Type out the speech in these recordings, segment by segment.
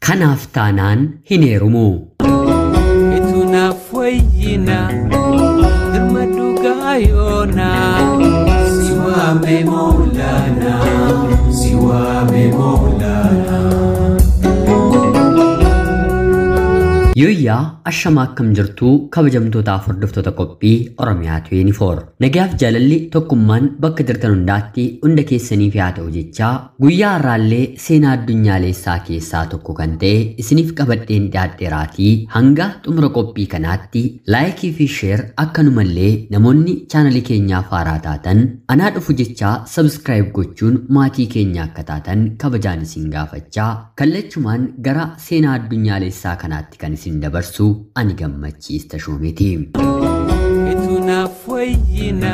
Kanaftanan hinerumu. Ituna fwayina dermadugayona siwame Maulana siwame Maulana. Yoyya ashamakam jirtu kabajamtoota furdiftoota qophii Oromiyaa 24 nagaaf jaalalli tokkummaan bakka jirtan hundaatti hunda keessaniif yaa ta'u jecha guyyaa har'aallee seenaa addunyaalessaa keessaa tokko kan ta'e isiniif qabadheen dhiyaadheeraatii hanga xumura qophii kanaatti laayikii fi sheer akkanumallee namoonni chaanalii keenyaaf haaraa taatan anaa dhufu jecha sabskiraayib gochuun maatii keenya akka taatan kabajaan isin gaafachaa kallachumaan gara seenaa addunyaalessaa kanaatti kan isin dabarsu ani gammachiista Shumeeti. Ituna fwayina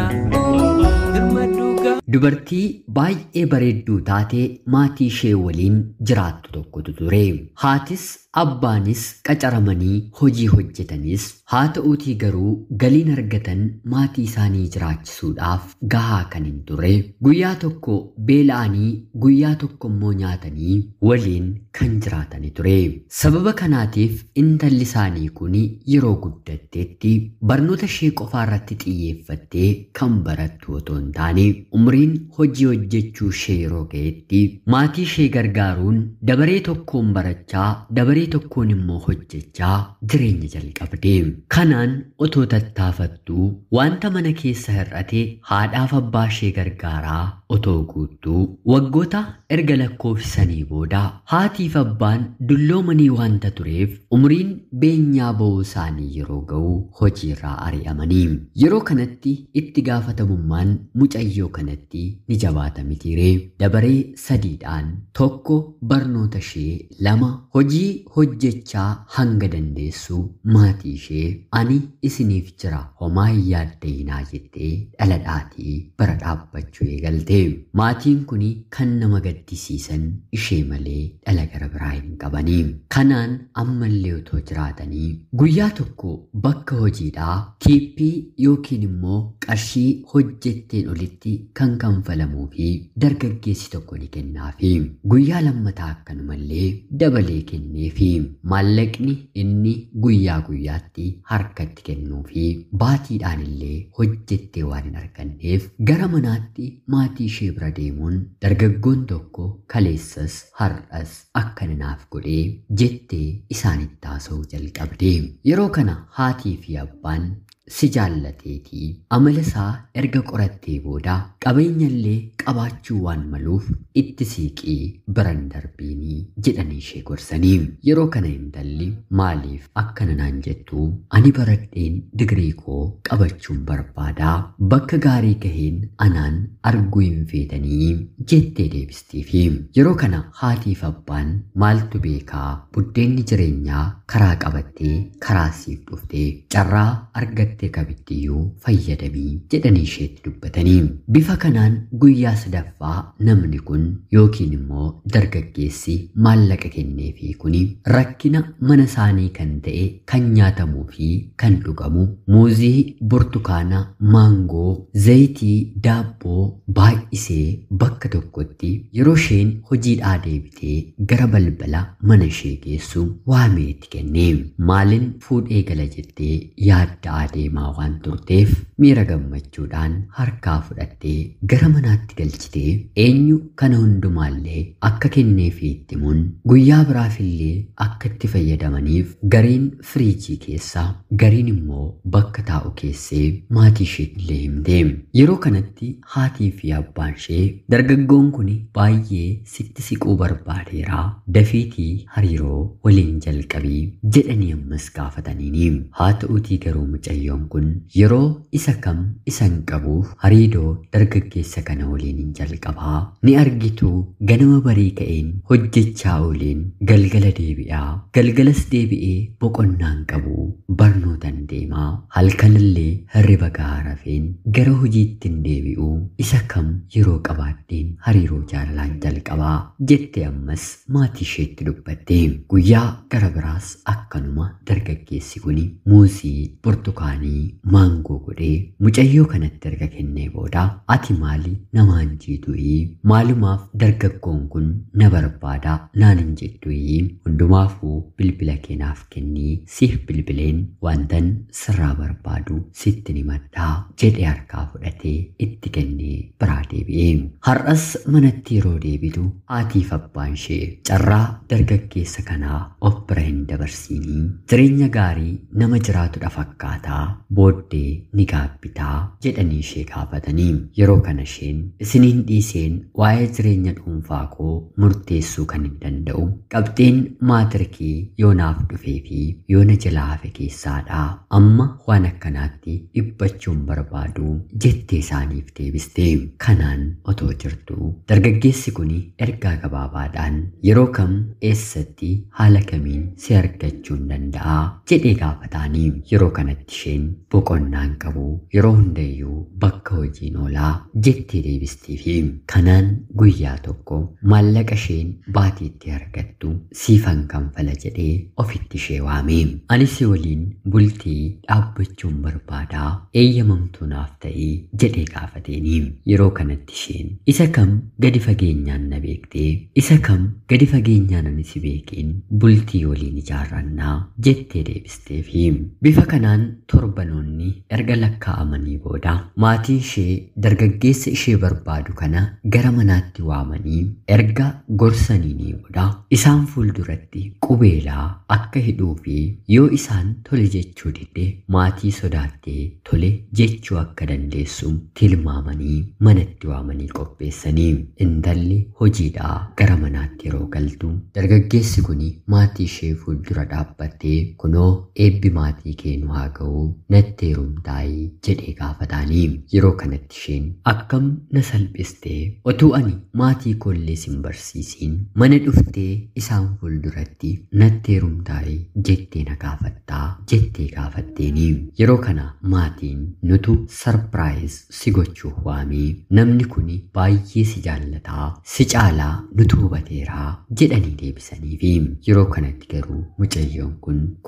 dermaduga. Dubartii baay'ee bareedduu taate maatii ishee waliin jiraattu tokkotu ture. Haatis abbaanis qacaramanii hojii hojjetanis haa ta'uutii garuu galiin argatan maatii isaanii jiraachisuudhaaf gahaa kan hin turre. Guyyaa tokko beela'anii guyyaa tokko immoo nyaatanii waliin kan jiraatani ture. Sababa kanaatiif intalli isaanii kun yeroo guddatteetti barnoota ishee qofaa irratti xiyyeeffattee kan barattu otoo hin taane umriin hojii hojjechuu ishee yeroo ga'etti maatii ishee gargaaruun dabaree tokkoon barachaa dabaree tokkoon immoo hojjechaa jireenya jalqabde. Kanaan otoo tattaafattuu wanta mana keessa hir'ate haadhaaf abbaa ishee gargaaraa otoo guuttuu waggoota erga lakkoofsanii booda haatiif abbaan dulloomanii wanta tureef umriin beenyaa ba'uu isaanii yeroo ga'u hojiirraa ari'amanii. Yeroo kanatti itti gaafatamummaan mucayyoo kanatti ni jabaata mitiire. Dabaree sadiidhaan tokko barnoota ishee lama hojii hojjechaa hanga dandeessu maatii ishee ani isiniif jira homaa hin yaaddeenaa jettee dhaladhaatii bara dhaabbachuu eegalte. Maatiin kun kan nama gaddisiisan ishee malee dhala gara biraa hin qabanii. Kanaan ammallee otoo jiraatanii guyyaa tokko bakka hojiidhaa tiippii yookiin immoo qarshii hojjetteen olitti kan kanfalamuu fi dargaggeessi tokko ni kennaafi. Guyyaa lammataa akkanumallee dabalee kenneefi maallaqni inni guyyaa guyyaatti harkatti kennuu fi baatiidhaan illee hojjettee waan hin arganneef gara manaatti maatii ishee bira deemuun dargaggoon tokko kaleessas har'as akkana naaf godhee jettee isaanitti haasa'uu jalqabde. Yeroo kana haatii fi abbaan si jaallateetii amala isaa erga qorattee booda qabeenyallee qabaachuu waan maluuf itti siiqii biran darbiinii jedhanii ishee gorsanii. Yeroo kana intalli maaliif akkana naan jettu ani baradheen digirii koo qabachuun barbaadaa bakka gaarii gaheen anaan arguu hin feetanii jettee deebistiifi. Yeroo kana haatiif abbaan maaltu beekaa buddeenni jireenyaa karaa qabattee karaa siif dhuftee carraa argattee kabittiyyuu fayyadamii jedhanii isheetti dubbatanii. Bifa kanaan guyyaa sadaffaa namni kun yookiin immoo dargaggeessi maallaqa kenneefii kun rakkina mana isaanii kan ta'e kan nyaatamuu fi kan dhugamu muuzii, burtukaana, maangoo, zayitii, daabboo baay'isee bakka tokkotti yeroo isheen hojiidhaa deebitee gara balbala mana ishee geessu waameetti kenne. Maalin fuudhee gala jettee yaadda adeemaa waan turteef miira gammachuudhaan harkaa fudhattee gara manaatti galchitee eenyu kana hundumaallee akka kenneefii itti himuun guyyaa biraafillee akka itti fayyadamaniif gariin firiijii keessaa gariin immoo bakka taa'u keessee maatii isheetillee himte. Yeroo kanatti haatii fi abbaan ishee dargaggoon kun baay'ee sitti siquu barbaadeera dafiitii hariiroo waliin jalqabii jedhanii ammas gaafataniini. Haa ta'uutii garuu mucayyoon kun yeroo isa kam isan qabuuf hariiroo dargaggeessa kana waliin hin jalqabaa. Ni argitu ganama barii ka'een hojjechaa ooleen galgala deebi'aa galgalas deebi'ee boqonnaan qabu barnootan deemaa halkanillee hirriba gahaa rafeen gara hojiitti hin deebi'u isa kam yeroo qabaadheen hariiroo jaalalaan jalqabaa jettee ammas maatii isheetti dubbatte. Guyyaa gara biraas akkanuma dargaggeessi kun muuzii, burtukaana isaanii maangoo godhee mucayyoo kanatti erga kennee booda ati maali namaan jiitu'ii maalumaaf dargaggoon kun na barbaada naan hin jettu'ii hundumaafuu bilbila keenaaf kennii siif bilbileen wantan sirraa barbaadu sitti himadhaa jedhee harkaa fudhatee itti kennee biraa deebi'ee har'as manatti yeroo deebitu haatiif abbaan ishee carraa dargaggeessa kanaa of bira hin dabarsiinii jireenya gaarii nama jiraatudha fakkaataa booddee ni gaabbitaa jedhanii ishee gaafatanii yeroo kana isheen isiniin dhiiseen waa'ee jireenya dhuunfaa koo murteessuu kan hin danda'u qabxeen maatirikii yoonaaf dhufee fi yoona jalaa hafe keessaadha amma waan akkanaatti dhiphachuun barbaadu jettee isaaniif deebiste kanaan otoo jirtu dargaggeessi kun ergaa gabaabaadhaan yeroo kam eessatti haala kamiin si argachuun danda'a jedhee gaafataanii yeroo kanatti isheen boqonnaan qabu yeroo hundayyuu bakka hojiin oolaa jettee deebistiifi kanaan guyyaa tokko maallaqa isheen baatiitti argattu siifan kanfala jedhee ofitti ishee waame ani si waliin bultii dhaabbachuun barbaadaa eeyyamamtuu naaf ta'ii jedhee gaafateeni yeroo kanatti isheen isa kam gadi fageenyaan na beektee isa kam gadi fageenyaan ani si beekeen bultii waliin ijaarrannaa jettee deebisteefi bifa kanaan torbanoonni erga lakkaa'amanii booda maatiin ishee dargaggeessa ishee barbaadu kana gara manaatti waamanii erga gorsanii booda isaan fuulduratti qubeelaa akka hidhuu fi yoo isaan tole jechuu didde maatii sodaattee tole jechuu akka dandeessu tilmaamanii manatti waamanii qopheessanii intalli hojiidhaa gara manaatti yeroo galtu dargaggeessi kun maatii ishee fuuldura dhaabbattee kunoo eebbi maatii keenyu haa ga'u natti heerumtaayii jedhee gaafataanii yeroo kanatti isheen akkam na salphistee otuu ani maatii koollee sin barsiisiin mana dhuftee isaan fuulduratti natti heerumtaayii jettee na gaafattaa jettee gaafatteeni yeroo kana maatiin nutu sarpiraayiz si gochuuf waamee namni kun baay'ee si jaallataa si caalaa nutu hubateeraa jedhanii deebisaniifi yeroo kanatti garuu mucayyoon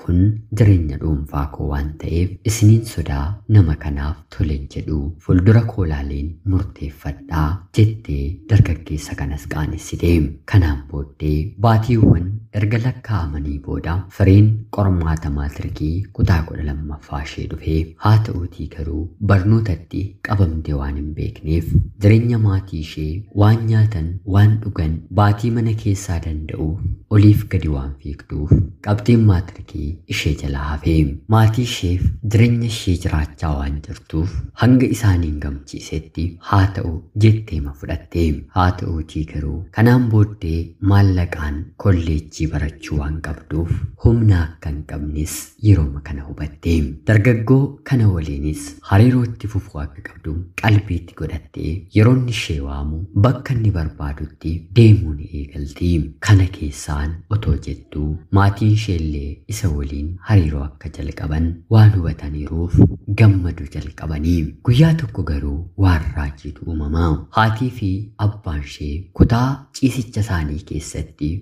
kun jireenya dhuunfaa koo waan ta'eef isiniin sodaa nama kanaaf tolen jedhu fuuldura koolaaleen murteeffadhaa jettee dargaggeessa kanas qaanessite kanaan booddee baatiiwwan erga lakkaa'amanii booda firiin qormaata maatirikii kutaa 12ffaa ishee dhufee haa ta'uutii garuu barnootatti qabamtee waan hin beekneef jireenya maatii ishee waan nyaatan waan dhugan baatii mana keessaa danda'uuf oliif gadi waan fiigduuf qabxiin maatirikii ishee jalaa hafee maatii isheef jireenya ishee jiraachaa waan jirtuuf hanga isaaniin gamchiisetti haa ta'u jetteema fudhattee haa ta'uutii garuu kanaan booddee maallaqaan kolleejjii barachuu waan qabduuf humna akka hin qabnes yerooma kana hubattee dargaggoo kana waliinis hariirootti fufuu akka qabdu qalbiitti godhattee yeroonni ishee waamu bakka inni barbaadutti deemuu ni eegalti kana keessaan otoo jettuu maatiin isheellee isa waliin hariiroo akka jalqaban waan hubataniiruuf gammadu jalqabanii guyyaa tokko garuu waan raajiitu uumamaa haatii fi abbaan ishee kutaa ciisicha isaanii keessatti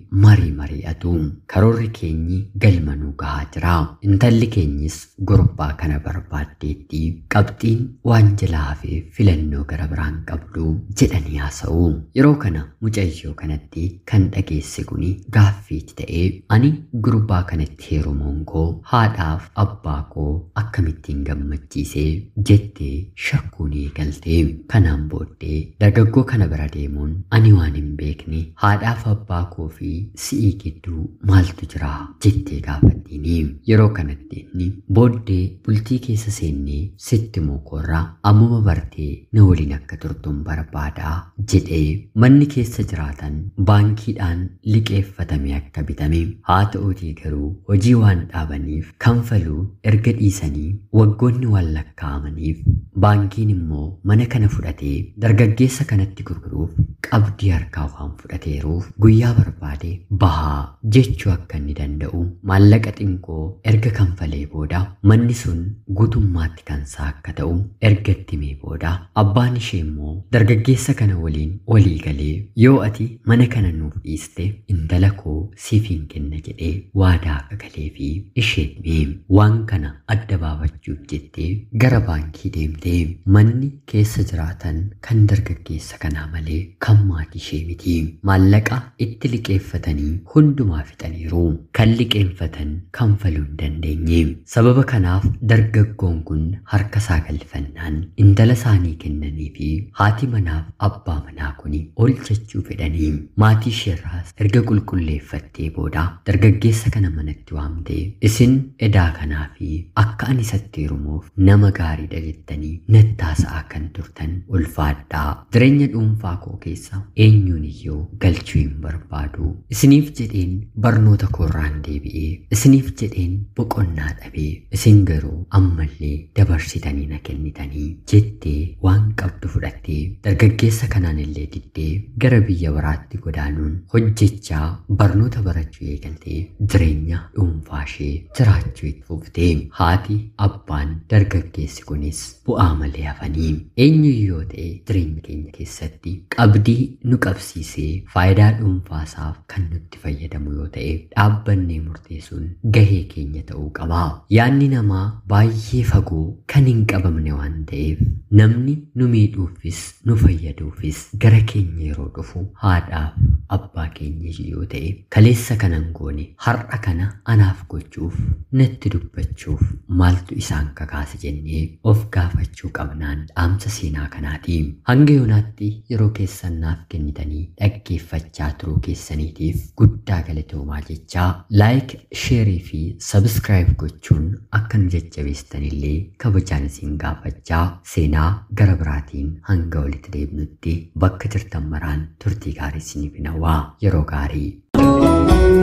mari'atu karoorri keenyi galmanuu gahaa jira intalli keenyis gurbaa kana barbaaddeetti qabxiin waan jalaa hafeef filannoo gara biraan qabdu jedhanii haasa'u yeroo kana mucayyoo kanatti kan dhageesse kuni gaaffiitti ta'ee ani gurbaa kanatti heerumuun koo haadhaaf abbaa koo akkamittiin gammachiisee jettee shakkuun eegaltee kanaan booddee dargaggoo kana bira deemuun ani waan hin beekne haadhaaf abbaa koo fi si'ii gidduu maaltu jira jettee gaafattiini yeroo kanatti inni booddee bultii keessa seennee sitti muukoorraa ammuma bartee na waliin akka turtuun barbaadaa jedhee manni keessa jiraatan baankiidhaan liqeeffatame akka bitame haa ta'uutii garuu hojii waan dhaabaniif kanfaluu erga dhiisanii waggoonni waan lakkaa'amaniif baankiin immoo mana kana fudhatee dargaggeessa kanatti gurguruuf qabdii harkaa waan fudhateeruuf guyyaa barbaade bahaa jechuu akka inni danda'u maallaqa xiqqoo erga kanfalee booda manni sun guutummaatti kansaa akka ta'u erga itti himee booda abbaan ishee immoo dargaggeessa kana waliin walii galee yoo ati mana kana nuuf dhiiste intala koo siifin kenna jedhee waadaa akka galee fi ishee himee waan kana adda baafachuuf jettee gara baankii deemtee manni keessa jiraatan kan dargaggeessa kanaa malee kan maatii ishee miti. Maallaqa itti liqeeffatanii hundumaa fixaniiru. Kan liqeeffatan kanfaluu hin dandeenye. Sababa kanaaf dargaggoon kun harka isaa galfannaan intala isaanii kennanii fi haati manaaf abbaa manaa kuni ol jechuu fedhanii maatii isheerraas erga qulqulleeffattee booda dargaggeessa kana manatti waamtee isin edaa kanaa fi akka ani isatti heerumuuf nama gaariidha jettanii nattaasaa kan turtan ulfaadhaa. Jireenya dhuunfaa koo keessa eenyuun iyyuu galchuu hin barbaadu. Isiniif jedheen barnoota koorraan deebi'ee isiniif jedheen boqonnaa dhabee isin garuu ammallee dabarsitanii na kennitanii jettee waan qabdu fudhattee dargaggeessa kanaan illee diddee gara biyya biraatti godaanuun hojjechaa barnoota barachuu eegaltee jireenya dhuunfaa ishee jiraachuu itti fuftee haati abbaan dargaggeessi kunis bu'aa malee hafanii eenyu yoo ta'e jireenya keenya keessatti qabdii nu qabsiisee faayidaa dhuunfaasaaf kan nutti fayyadamu yoo ta'e dhaabbannee murteessuun gahee keenya ta'uu qaba. Yaanni namaa baay'ee fagoo kan hin qabamne waan ta'eef namni nu miidhuufis nu fayyaduufis gara keenya yeroo dhufu haadhaaf abbaa keenya yoo ta'e kaleessa kanan goone har'a kana anaaf gochuuf natti dubbachuuf maaltu isaan kakaase jennee of gaafachuu qabnaan dhaamsa seenaa kanaati. Hanga yoonaatti yeroo keessan naaf kennitanii dhaggeeffachaa turuu keessaniitiif guddaa galatoomaa jechaa laayik sheerii fi sabskiraayib gochuun akka nu jajjabeessanillee kabajaan isin gaafachaa seenaa gara biraatiin hanga walitti deebinutti bakka jirtan maraan turtii gaarii isiniif hawwaa yeroo gaarii.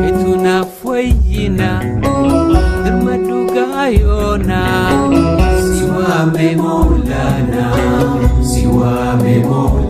Etunaaf wayyina dirmadhu gaayoona siwaame moolana siwaame moolana.